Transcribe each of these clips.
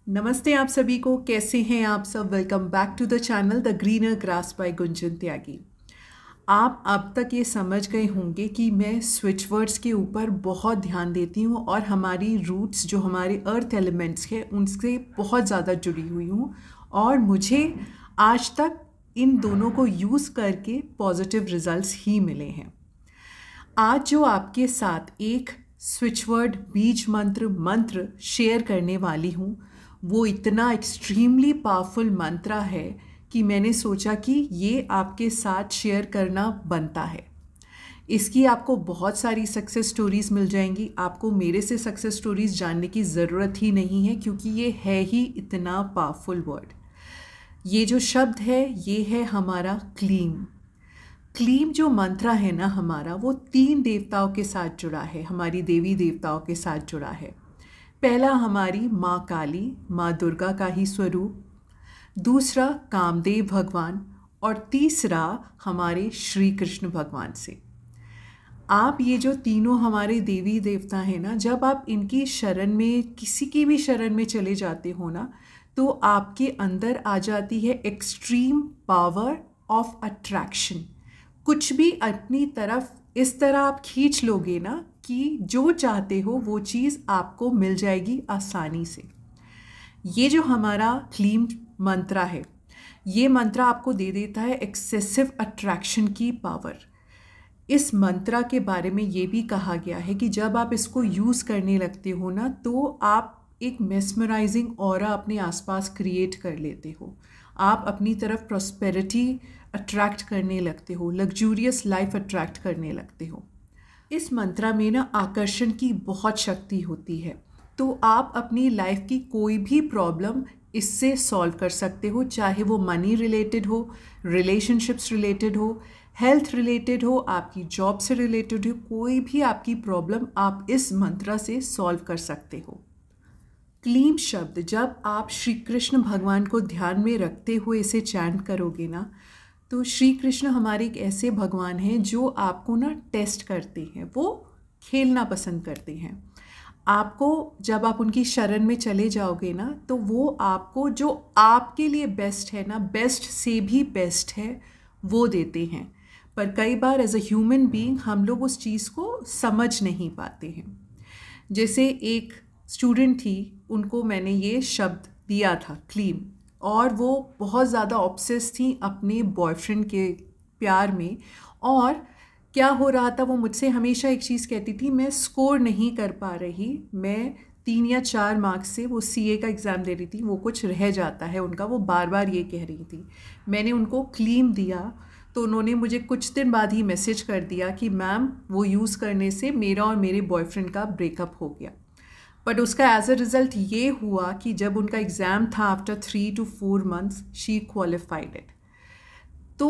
नमस्ते आप सभी को। कैसे हैं आप सब? Welcome back to the channel the greener grass by Gunjan Tyagi. आप अब तक ये समझ गए होंगे कि मैं स्विच वर्ड्स के ऊपर बहुत ध्यान देती हूँ और हमारी रूट्स जो हमारे अर्थ एलिमेंट्स हैं उनसे बहुत ज़्यादा जुड़ी हुई हूँ और मुझे आज तक इन दोनों को यूज़ करके पॉजिटिव रिजल्ट्स ही मिले हैं। आज जो आपके साथ एक स्विच वर्ड बीज मंत्र शेयर करने वाली हूँ वो इतना एक्सट्रीमली पावरफुल मंत्र है कि मैंने सोचा कि ये आपके साथ शेयर करना बनता है। इसकी आपको बहुत सारी सक्सेस स्टोरीज़ मिल जाएंगी। आपको मेरे से सक्सेस स्टोरीज़ जानने की ज़रूरत ही नहीं है क्योंकि ये है ही इतना पावरफुल वर्ड। ये जो शब्द है ये है हमारा क्लीम। क्लीम जो मंत्र है ना हमारा, वो 3 देवताओं के साथ जुड़ा है, हमारी देवी देवताओं के साथ जुड़ा है। पहला हमारी माँ काली, माँ दुर्गा का ही स्वरूप, दूसरा कामदेव भगवान और तीसरा हमारे श्री कृष्ण भगवान से। आप ये जो तीनों हमारे देवी देवता हैं ना, जब आप इनकी शरण में, किसी की भी शरण में चले जाते हो ना, तो आपके अंदर आ जाती है एक्सट्रीम पावर ऑफ अट्रैक्शन। कुछ भी अपनी तरफ इस तरह आप खींच लोगे ना कि जो चाहते हो वो चीज़ आपको मिल जाएगी आसानी से। ये जो हमारा क्लीम मंत्र है, ये मंत्र आपको दे देता है एक्सेसिव अट्रैक्शन की पावर। इस मंत्र के बारे में ये भी कहा गया है कि जब आप इसको यूज़ करने लगते हो ना, तो आप एक मेस्मराइजिंग ऑरा अपने आसपास क्रिएट कर लेते हो। आप अपनी तरफ प्रॉस्पेरिटी अट्रैक्ट करने लगते हो, लग्जूरियस लाइफ अट्रैक्ट करने लगते हो। इस मंत्र में ना आकर्षण की बहुत शक्ति होती है, तो आप अपनी लाइफ की कोई भी प्रॉब्लम इससे सॉल्व कर सकते हो, चाहे वो मनी रिलेटेड हो, रिलेशनशिप्स रिलेटेड हो, हेल्थ रिलेटेड हो, आपकी जॉब से रिलेटेड हो, कोई भी आपकी प्रॉब्लम आप इस मंत्र से सॉल्व कर सकते हो। क्लीम शब्द जब आप श्री कृष्ण भगवान को ध्यान में रखते हुए इसे चैंट करोगे ना, तो श्री कृष्ण हमारे एक ऐसे भगवान हैं जो आपको ना टेस्ट करते हैं, वो खेलना पसंद करते हैं। आपको जब आप उनकी शरण में चले जाओगे ना, तो वो आपको जो आपके लिए बेस्ट है ना, बेस्ट से भी बेस्ट है, वो देते हैं। पर कई बार एज अ ह्यूमन बीइंग हम लोग उस चीज़ को समझ नहीं पाते हैं। जैसे एक स्टूडेंट थी, उनको मैंने ये शब्द दिया था क्लीम, और वो बहुत ज़्यादा ऑब्सेस थी अपने बॉयफ्रेंड के प्यार में। और क्या हो रहा था, वो मुझसे हमेशा एक चीज़ कहती थी, मैं स्कोर नहीं कर पा रही, मैं 3 या 4 मार्क्स से, वो सीए का एग्ज़ाम दे रही थी, वो कुछ रह जाता है उनका, वो बार बार ये कह रही थी। मैंने उनको क्लीम दिया तो उन्होंने मुझे कुछ दिन बाद ही मैसेज कर दिया कि मैम वो यूज़ करने से मेरा और मेरे बॉयफ्रेंड का ब्रेकअप हो गया। बट उसका एज अ रिज़ल्ट ये हुआ कि जब उनका एग्ज़ाम था after 3 to 4 months she qualified it. तो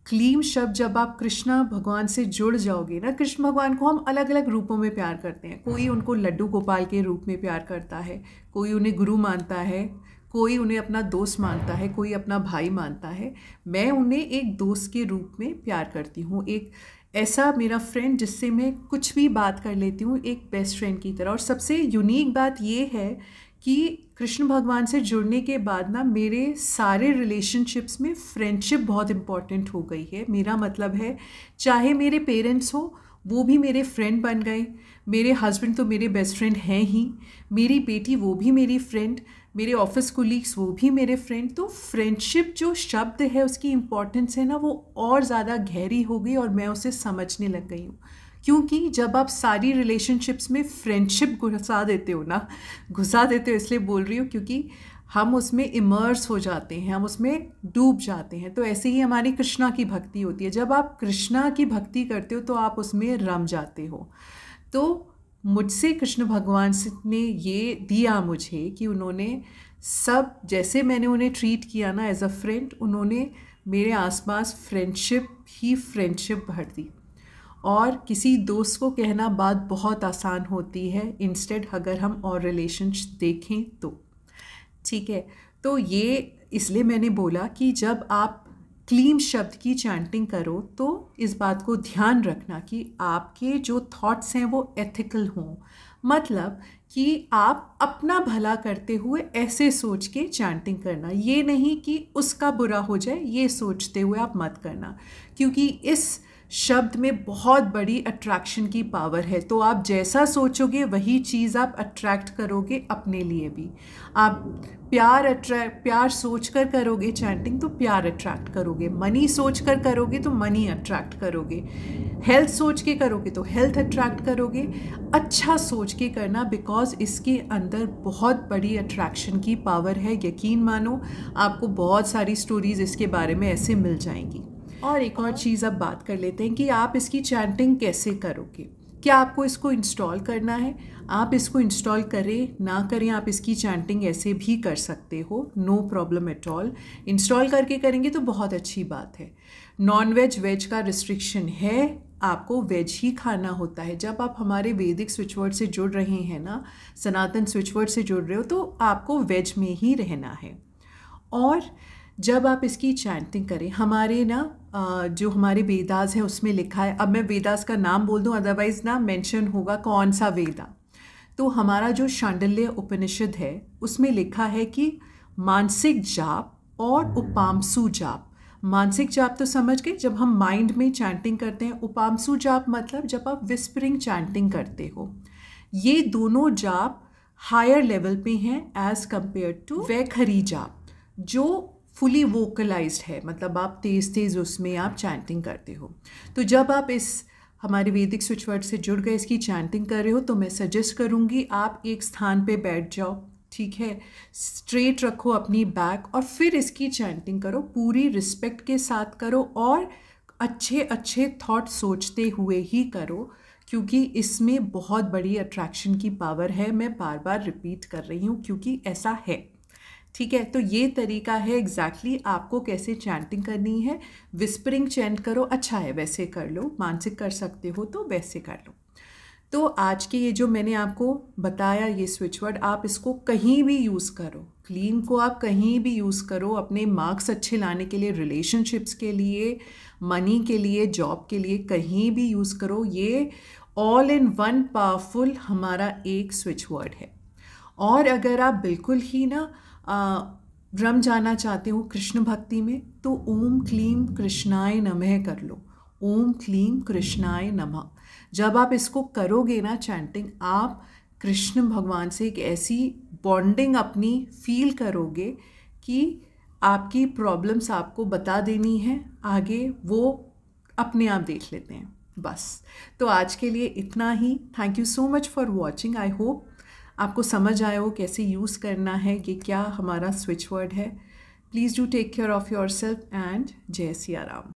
क्लीम शब्द जब आप कृष्णा भगवान से जुड़ जाओगे ना, कृष्ण भगवान को हम अलग अलग रूपों में प्यार करते हैं। कोई उनको लड्डू गोपाल के रूप में प्यार करता है, कोई उन्हें गुरु मानता है, कोई उन्हें अपना दोस्त मानता है, कोई अपना भाई मानता है। मैं उन्हें एक दोस्त के रूप में प्यार करती हूँ, एक ऐसा मेरा फ्रेंड जिससे मैं कुछ भी बात कर लेती हूँ, एक बेस्ट फ्रेंड की तरह। और सबसे यूनिक बात ये है कि कृष्ण भगवान से जुड़ने के बाद ना मेरे सारे रिलेशनशिप्स में फ्रेंडशिप बहुत इम्पॉर्टेंट हो गई है। मेरा मतलब है, चाहे मेरे पेरेंट्स हो, वो भी मेरे फ्रेंड बन गए, मेरे हस्बैंड तो मेरे बेस्ट फ्रेंड हैं ही, मेरी बेटी वो भी मेरी फ्रेंड, मेरे ऑफिस कोलीग्स वो भी मेरे फ्रेंड। तो फ्रेंडशिप जो शब्द है उसकी इम्पॉर्टेंस है ना, वो और ज़्यादा गहरी हो गई और मैं उसे समझने लग गई हूँ। क्योंकि जब आप सारी रिलेशनशिप्स में फ्रेंडशिप घुसा देते हो ना, घुसा देते हो इसलिए बोल रही हूँ क्योंकि हम उसमें इमर्स हो जाते हैं, हम उसमें डूब जाते हैं। तो ऐसे ही हमारी कृष्णा की भक्ति होती है, जब आप कृष्णा की भक्ति करते हो तो आप उसमें रम जाते हो। तो मुझसे कृष्ण भगवान ने ये दिया मुझे कि उन्होंने सब, जैसे मैंने उन्हें ट्रीट किया ना एज अ फ्रेंड, उन्होंने मेरे आसपास फ्रेंडशिप ही फ्रेंडशिप भर दी। और किसी दोस्त को कहना बात बहुत आसान होती है, इंस्टेड अगर हम और रिलेशंस देखें तो। ठीक है, तो ये इसलिए मैंने बोला कि जब आप क्लीम शब्द की चैंटिंग करो तो इस बात को ध्यान रखना कि आपके जो थॉट्स हैं वो एथिकल हों। मतलब कि आप अपना भला करते हुए ऐसे सोच के चैंटिंग करना, ये नहीं कि उसका बुरा हो जाए, ये सोचते हुए आप मत करना, क्योंकि इस शब्द में बहुत बड़ी अट्रैक्शन की पावर है। तो आप जैसा सोचोगे वही चीज़ आप अट्रैक्ट करोगे अपने लिए भी। आप प्यार सोच कर करोगे चैंटिंग तो प्यार अट्रैक्ट करोगे, मनी सोच कर करोगे तो मनी अट्रैक्ट करोगे, हेल्थ सोच के करोगे तो हेल्थ अट्रैक्ट करोगे। अच्छा सोच के करना, बिकॉज इसके अंदर बहुत बड़ी अट्रैक्शन की पावर है। यकीन मानो, आपको बहुत सारी स्टोरीज़ इसके बारे में ऐसे मिल जाएंगी। और एक और चीज़ अब बात कर लेते हैं कि आप इसकी चैंटिंग कैसे करोगे। क्या आपको इसको इंस्टॉल करना है? आप इसको इंस्टॉल करें ना करें, आप इसकी चैंटिंग ऐसे भी कर सकते हो, no problem at all. Install करके करेंगे तो बहुत अच्छी बात है। नॉन वेज वेज का रिस्ट्रिक्शन है, आपको वेज ही खाना होता है। जब आप हमारे वैदिक स्विचवर्ड से जुड़ रहे हैं ना, सनातन स्विचवर्ड से जुड़ रहे हो, तो आपको वेज में ही रहना है। और जब आप इसकी चैंटिंग करें, हमारे ना जो हमारे वेदास हैं उसमें लिखा है, अब मैं वेदास का नाम बोल दूं अदरवाइज ना मेंशन होगा कौन सा वेदा। तो हमारा जो शांडिल्य उपनिषद है उसमें लिखा है कि मानसिक जाप और उपामसु जाप। मानसिक जाप तो समझ गए, जब हम माइंड में चैंटिंग करते हैं। उपामसु जाप मतलब जब आप विस्परिंग चैंटिंग करते हो। ये दोनों जाप हायर लेवल पे हैं एज कंपेयर टू वैखरी जाप, जो फुली वोकलाइज्ड है, मतलब आप तेज़ तेज़ उसमें आप चैंटिंग करते हो। तो जब आप इस हमारे वैदिक स्विचवर्ड से जुड़ गए, इसकी चैंटिंग कर रहे हो, तो मैं सजेस्ट करूँगी आप एक स्थान पे बैठ जाओ, ठीक है, स्ट्रेट रखो अपनी बैक और फिर इसकी चैंटिंग करो। पूरी रिस्पेक्ट के साथ करो और अच्छे अच्छे थॉट सोचते हुए ही करो, क्योंकि इसमें बहुत बड़ी अट्रैक्शन की पावर है। मैं बार बार रिपीट कर रही हूँ क्योंकि ऐसा है, ठीक है। तो ये तरीका है एग्जैक्टली आपको कैसे चैंटिंग करनी है। विस्परिंग चैंट करो, अच्छा है वैसे कर लो, मानसिक कर सकते हो तो वैसे कर लो। तो आज के ये जो मैंने आपको बताया ये स्विचवर्ड, आप इसको कहीं भी यूज़ करो। क्लीम को आप कहीं भी यूज़ करो, अपने मार्क्स अच्छे लाने के लिए, रिलेशनशिप्स के लिए, मनी के लिए, जॉब के लिए, कहीं भी यूज़ करो। ये ऑल इन वन पावरफुल हमारा एक स्विचवर्ड है। और अगर आप बिल्कुल ही ना रम जाना चाहते हो कृष्ण भक्ति में, तो ओम क्लीम कृष्णाय नमः कर लो। ओम क्लीम कृष्णाय नमः। जब आप इसको करोगे ना चैंटिंग, आप कृष्ण भगवान से एक ऐसी बॉन्डिंग अपनी फील करोगे कि आपकी प्रॉब्लम्स आपको बता देनी है, आगे वो अपने आप देख लेते हैं। बस, तो आज के लिए इतना ही। Thank you so much for watching. I hope आपको समझ आया हो कैसे यूज़ करना है, ये क्या हमारा स्विच वर्ड है। Please do take care of your self and जय सिया राम।